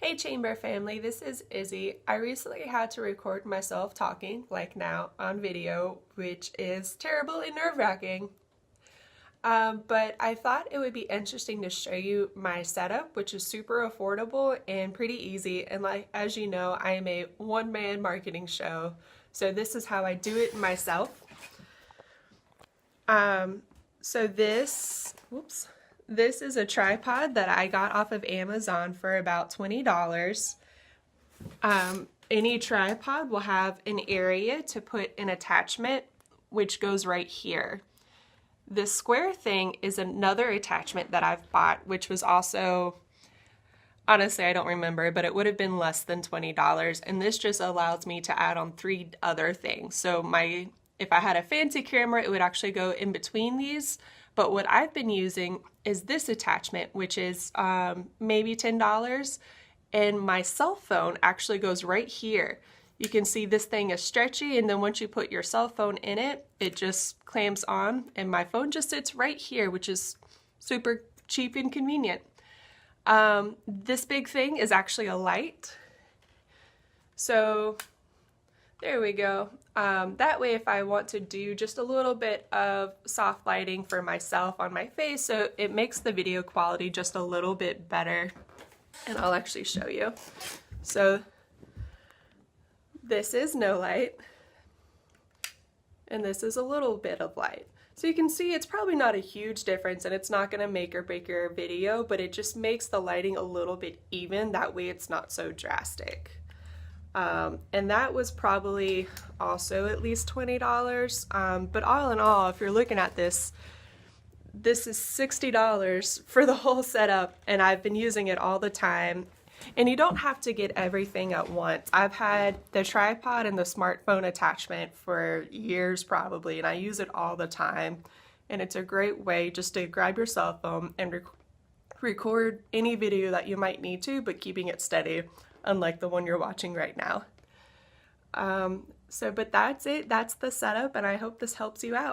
Hey Chamber family, this is Izzy. I recently had to record myself talking, like now, on video, which is terrible and nerve-wracking. But I thought it would be interesting to show you my setup, which is super affordable and pretty easy. And like as you know, I am a one-man marketing show, so this is how I do it myself. This is a tripod that I got off of Amazon for about $20. Any tripod will have an area to put an attachment, which goes right here. This square thing is another attachment that I've bought, which was also, honestly, I don't remember, but it would have been less than $20. And this just allows me to add on 3 other things. So if I had a fancy camera, it would actually go in between these. But what I've been using is this attachment, which is maybe $10. And my cell phone actually goes right here. You can see this thing is stretchy, and then once you put your cell phone in it, it just clamps on, and my phone just sits right here, which is super cheap and convenient. This big thing is actually a light. So there we go. That way if I want to do just a little bit of soft lighting for myself on my face, so it makes the video quality just a little bit better. And I'll actually show you. So this is no light, and this is a little bit of light. So you can see it's probably not a huge difference, and it's not going to make or break your video, but it just makes the lighting a little bit even. That way it's not so drastic. And that was probably also at least $20. But all in all, if you're looking at this is $60 for the whole setup, and I've been using it all the time. And you don't have to get everything at once. I've had the tripod and the smartphone attachment for years probably, and I use it all the time. And it's a great way just to grab your cell phone and record any video that you might need to, but keeping it steady, unlike the one you're watching right now. But that's it. That's the setup, and I hope this helps you out.